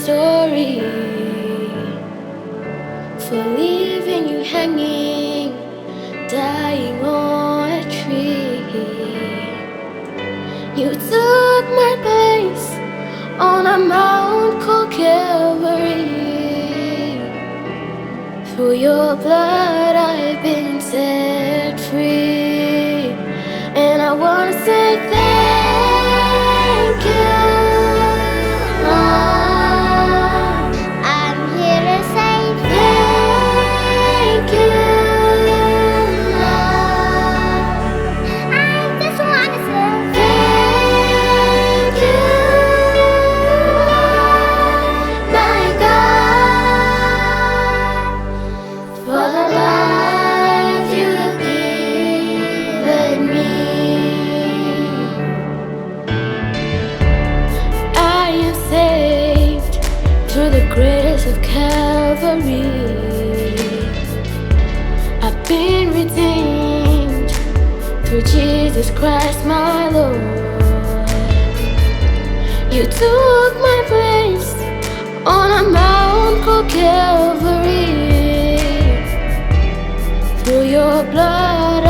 story for leaving you hanging, dying on a tree. You took my place on a mount called Calvary. Through your blood I've been set free, and I wanna say thank you, Lord. I'm here to say thank you, Lord. I just wanna say thank you, Lord, my God, for the life you have given me. I am saved through the grace of Calvary. I've been redeemed through Jesus Christ my Lord. You took my place on a mount called Calvary. Through your blood